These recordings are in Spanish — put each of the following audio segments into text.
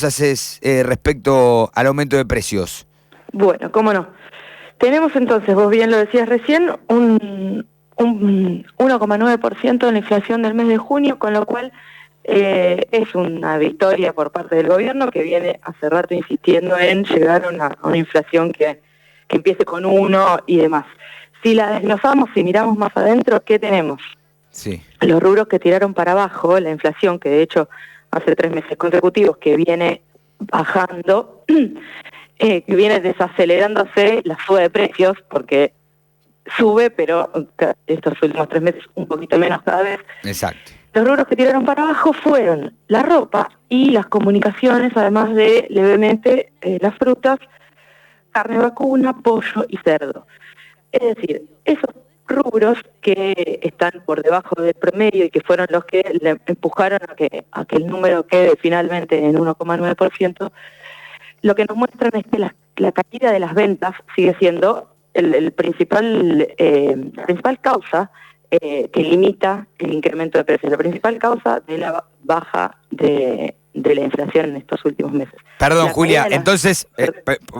haces respecto al aumento de precios? Bueno, cómo no. Tenemos entonces, vos bien lo decías recién, un 1,9% de la inflación del mes de junio, con lo cual es una victoria por parte del gobierno que viene hace rato insistiendo en llegar a una inflación que empiece con 1 y demás. Si la desglosamos, si miramos más adentro, ¿qué tenemos? Sí. Los rubros que tiraron para abajo la inflación, que de hecho hace 3 meses consecutivos que viene bajando, que viene desacelerándose la suba de precios, porque sube, pero estos últimos 3 meses un poquito menos cada vez. Exacto. Los rubros que tiraron para abajo fueron la ropa y las comunicaciones, además de levemente las frutas, carne vacuna, pollo y cerdo. Es decir, esos rubros que están por debajo del promedio y que fueron los que le empujaron a que el número quede finalmente en 1,9%, lo que nos muestran es que la caída de las ventas sigue siendo la principal causa que limita el incremento de precios, la principal causa de la baja de la inflación en estos últimos meses. Perdón, Julia, entonces,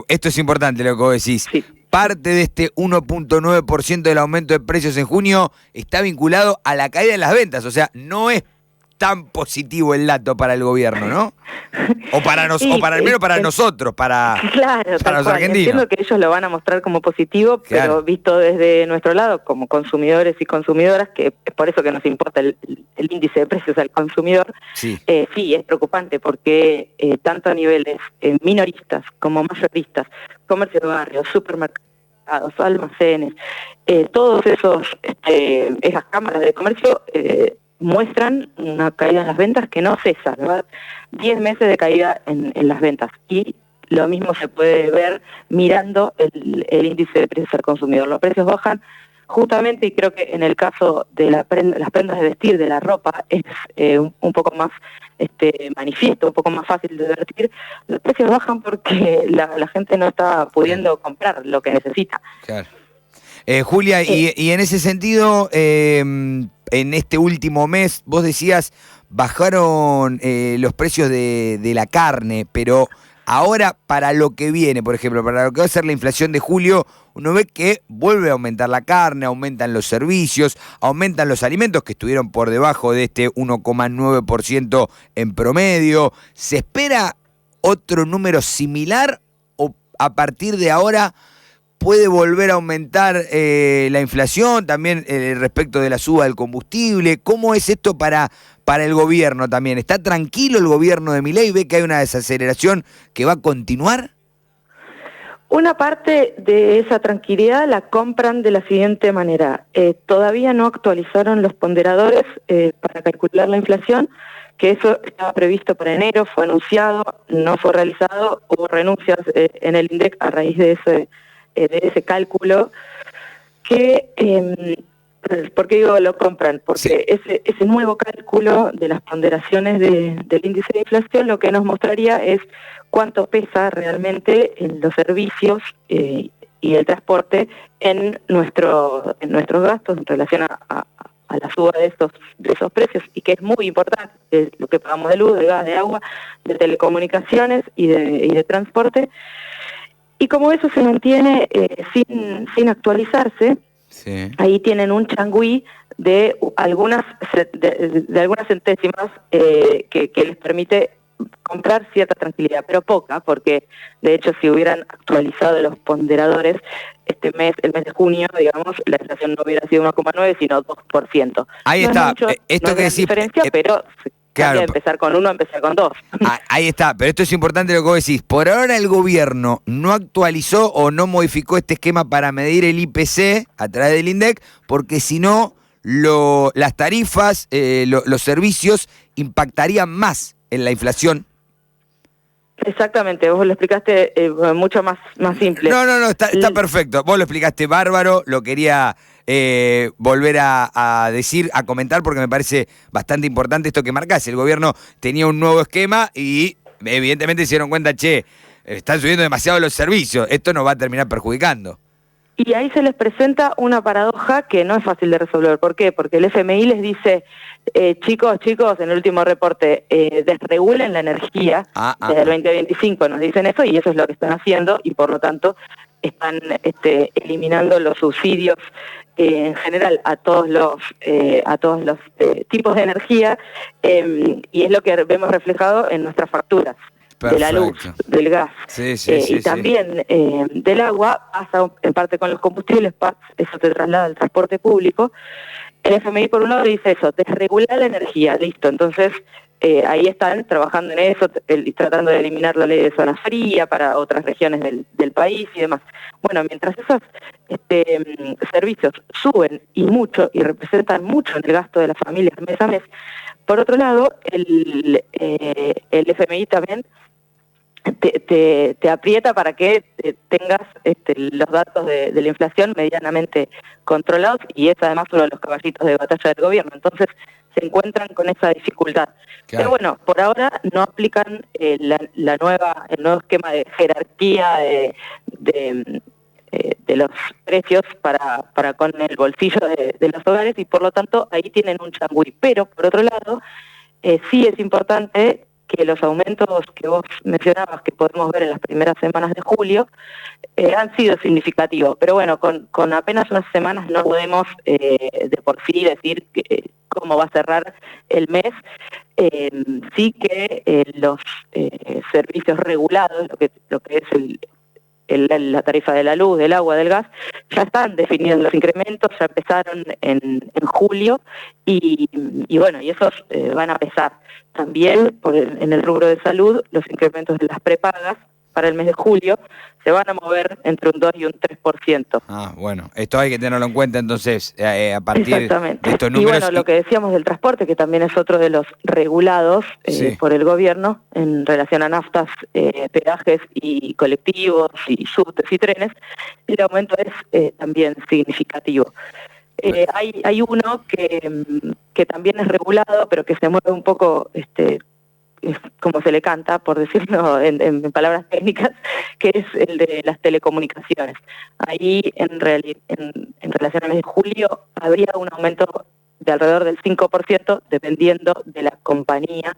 esto es importante lo que vos decís. Sí. Parte de este 1,9% del aumento de precios en junio está vinculado a la caída de las ventas, o sea, no es tan positivo el dato para el gobierno, ¿no? O para al menos para nosotros, para los argentinos. Entiendo que ellos lo van a mostrar como positivo, claro, pero visto desde nuestro lado, como consumidores y consumidoras, que es por eso que nos importa el índice de precios al consumidor, sí, sí, es preocupante porque tanto a niveles minoristas como mayoristas, comercio de barrio, supermercados, almacenes, todos esas cámaras de comercio muestran una caída en las ventas que no cesa, ¿verdad? 10 meses de caída en las ventas. Y lo mismo se puede ver mirando el índice de precios al consumidor. Los precios bajan justamente, y creo que en el caso de las prendas de vestir, de la ropa, es un poco más manifiesto, un poco más fácil de advertir. Los precios bajan porque la gente no está pudiendo comprar lo que necesita. Claro. Julia, y en ese sentido, en este último mes, vos decías, bajaron los precios de la carne, pero ahora para lo que viene, por ejemplo, para lo que va a ser la inflación de julio, uno ve que vuelve a aumentar la carne, aumentan los servicios, aumentan los alimentos que estuvieron por debajo de este 1,9% en promedio. ¿Se espera otro número similar o a partir de ahora puede volver a aumentar la inflación, también respecto de la suba del combustible? ¿Cómo es esto para el gobierno también? ¿Está tranquilo el gobierno de Milei? ¿Ve que hay una desaceleración que va a continuar? Una parte de esa tranquilidad la compran de la siguiente manera. Todavía no actualizaron los ponderadores para calcular la inflación, que eso estaba previsto para enero, fue anunciado, no fue realizado, hubo renuncias en el INDEC a raíz de ese cálculo, que, ¿por qué digo lo compran? Porque sí, ese nuevo cálculo de las ponderaciones del índice de inflación lo que nos mostraría es cuánto pesa realmente en los servicios y el transporte en nuestros gastos en relación a la suba de esos precios, y que es muy importante, es lo que pagamos de luz, de gas, de agua, de telecomunicaciones y de transporte. Y como eso se mantiene sin actualizarse, sí, ahí tienen un changüí de algunas centésimas que les permite comprar cierta tranquilidad, pero poca, porque de hecho si hubieran actualizado los ponderadores el mes de junio, digamos, la inflación no hubiera sido 1,9 sino 2%. Ahí no está, mucho, esto no que es decís, diferencia, pero claro, empezar con 1, empezar con 2. Ahí está, pero esto es importante lo que vos decís. Por ahora el gobierno no actualizó o no modificó este esquema para medir el IPC a través del INDEC, porque si no, las tarifas, los servicios impactarían más en la inflación. Exactamente, vos lo explicaste mucho más simple. No, está perfecto. Vos lo explicaste bárbaro, lo quería volver a decir, a comentar, porque me parece bastante importante esto que marcás. El gobierno tenía un nuevo esquema y evidentemente se dieron cuenta, están subiendo demasiado los servicios, esto nos va a terminar perjudicando. Y ahí se les presenta una paradoja que no es fácil de resolver. ¿Por qué? Porque el FMI les dice, chicos, en el último reporte, desregulen la energía desde el 2025, nos dicen eso, y eso es lo que están haciendo, y por lo tanto están eliminando los subsidios en general a todos los tipos de energía, y es lo que vemos reflejado en nuestras facturas. Perfecto. De la luz, del gas, y también del agua, pasa en parte con los combustibles, eso te traslada al transporte público. El FMI por un lado dice eso, desregular la energía, listo, entonces ahí están trabajando en eso, tratando de eliminar la ley de zona fría para otras regiones del país y demás. Bueno, mientras esos servicios suben y mucho, y representan mucho en el gasto de las familias mes a mes, por otro lado, el FMI también te aprieta para que tengas los datos de la inflación medianamente controlados, y es además uno de los caballitos de batalla del gobierno. Entonces se encuentran con esa dificultad. Claro. Pero bueno, por ahora no aplican el nuevo esquema de jerarquía de los precios para con el bolsillo de los hogares, y por lo tanto ahí tienen un changüí. Pero por otro lado, sí es importante que los aumentos que vos mencionabas, que podemos ver en las primeras semanas de julio, han sido significativos. Pero bueno, con apenas unas semanas no podemos de por sí decir cómo va a cerrar el mes. Sí que los servicios regulados, lo que es la tarifa de la luz, del agua, del gas, ya están definidos los incrementos, ya empezaron en julio, y bueno, y esos van a pesar. También en el rubro de salud, los incrementos de las prepagas para el mes de julio se van a mover entre un 2 y un 3%. Bueno, esto hay que tenerlo en cuenta entonces a partir de estos números. Y bueno, lo que decíamos del transporte, que también es otro de los regulados por el gobierno en relación a naftas, peajes y colectivos y subtes y trenes, el aumento es también significativo. Hay uno que también es regulado, pero que se mueve un poco como se le canta, por decirlo en palabras técnicas, que es el de las telecomunicaciones. Ahí, en relación al mes de julio, habría un aumento de alrededor del 5%, dependiendo de la compañía,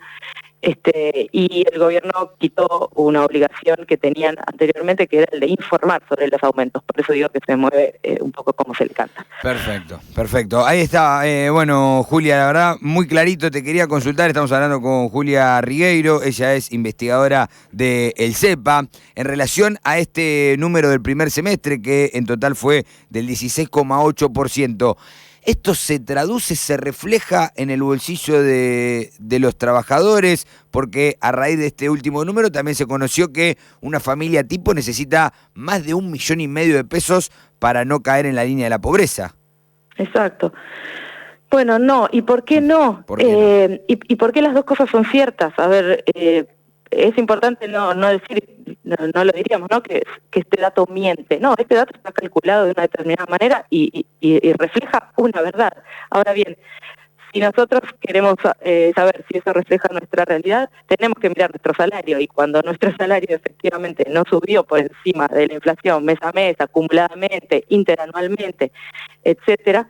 y el gobierno quitó una obligación que tenían anteriormente, que era el de informar sobre los aumentos. Por eso digo que se mueve un poco como se le canta. Perfecto. Ahí está. Bueno, Julia, la verdad, muy clarito. Te quería consultar. Estamos hablando con Julia Rigueiro. Ella es investigadora del CEPA. En relación a este número del primer semestre, que en total fue del 16,8%. ¿Esto se traduce, se refleja en el bolsillo de los trabajadores? Porque a raíz de este último número también se conoció que una familia tipo necesita más de 1,5 millones de pesos para no caer en la línea de la pobreza. Exacto. Bueno, no. ¿Y por qué no? ¿Por qué no? ¿Y por qué las dos cosas son ciertas? A ver, es importante no decir, no lo diríamos, ¿no? Que este dato miente. No, este dato está calculado de una determinada manera y refleja una verdad. Ahora bien, si nosotros queremos saber si eso refleja nuestra realidad, tenemos que mirar nuestro salario, y cuando nuestro salario efectivamente no subió por encima de la inflación mes a mes, acumuladamente, interanualmente, etcétera,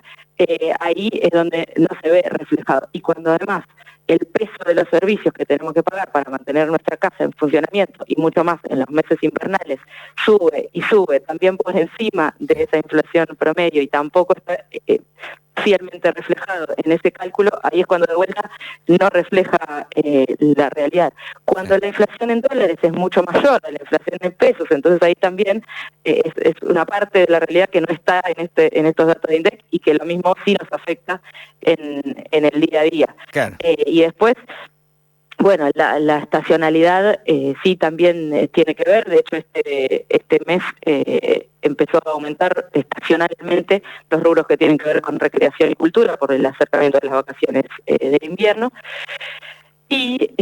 ahí es donde no se ve reflejado. Y cuando además el peso de los servicios que tenemos que pagar para mantener nuestra casa en funcionamiento, y mucho más en los meses invernales, sube y sube, también por encima de esa inflación promedio, y tampoco está fielmente reflejado en ese cálculo, ahí es cuando de vuelta no refleja la realidad. Cuando la inflación en dólares es mucho mayor a la inflación en pesos, entonces ahí también es una parte de la realidad que no está en estos datos de INDEC, y que lo mismo sí nos afecta en el día a día. Claro. Y después, bueno, la estacionalidad sí también tiene que ver. De hecho, este mes empezó a aumentar estacionalmente los rubros que tienen que ver con recreación y cultura por el acercamiento de las vacaciones del invierno. Y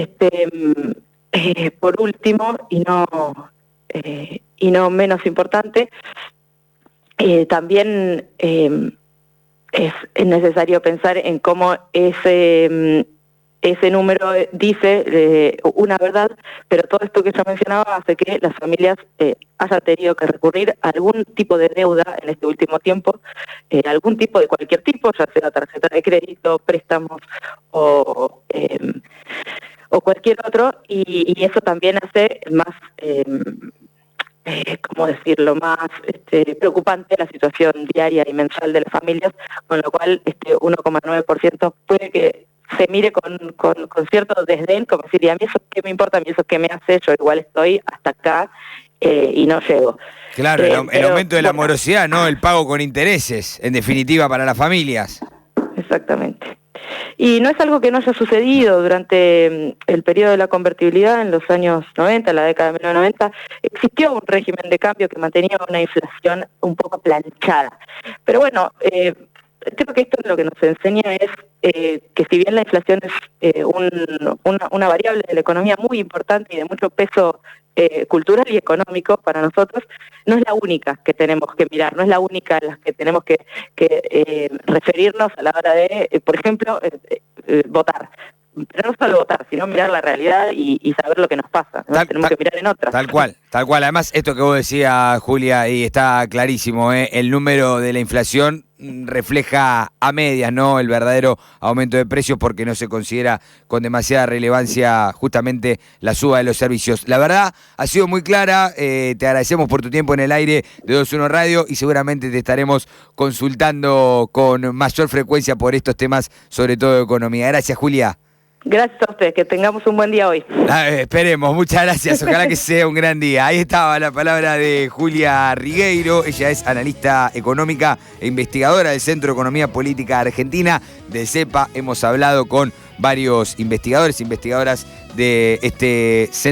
por último, y no menos importante, también es necesario pensar en cómo ese ese número dice una verdad, pero todo esto que yo mencionaba hace que las familias hayan tenido que recurrir a algún tipo de deuda en este último tiempo, algún tipo de cualquier tipo, ya sea tarjeta de crédito, préstamos o cualquier otro, y eso también hace más... ¿cómo decirlo?, más preocupante la situación diaria y mensual de las familias, con lo cual 1,9% puede que se mire con cierto desdén, como decir, ¿y a mí eso qué me importa? ¿A mí eso qué me hace? Yo igual estoy hasta acá y no llego. Claro, el aumento de la morosidad, ¿no? El pago con intereses, en definitiva, para las familias. Exactamente. Y no es algo que no haya sucedido durante el periodo de la convertibilidad en los años 90, la década de 1990, existió un régimen de cambio que mantenía una inflación un poco planchada. Pero bueno, creo que esto lo que nos enseña es que si bien la inflación es una variable de la economía muy importante y de mucho peso cultural y económico para nosotros, no es la única que tenemos que mirar, no es la única en la que tenemos que referirnos a la hora de, por ejemplo, votar. Pero no solo votar, sino mirar la realidad y saber lo que nos pasa. Tenemos que mirar en otras. Tal cual. Además, esto que vos decías, Julia, y está clarísimo, el número de la inflación refleja a medias, ¿no?, el verdadero aumento de precios, porque no se considera con demasiada relevancia justamente la suba de los servicios. La verdad, ha sido muy clara, te agradecemos por tu tiempo en el aire de 21 Radio y seguramente te estaremos consultando con mayor frecuencia por estos temas, sobre todo de economía. Gracias, Julia. Gracias a ustedes, que tengamos un buen día hoy. Esperemos, muchas gracias, ojalá que sea un gran día. Ahí estaba la palabra de Julia Rigueiro, ella es analista económica e investigadora del Centro de Economía Política Argentina, del CEPA. Hemos hablado con varios investigadores e investigadoras de este centro.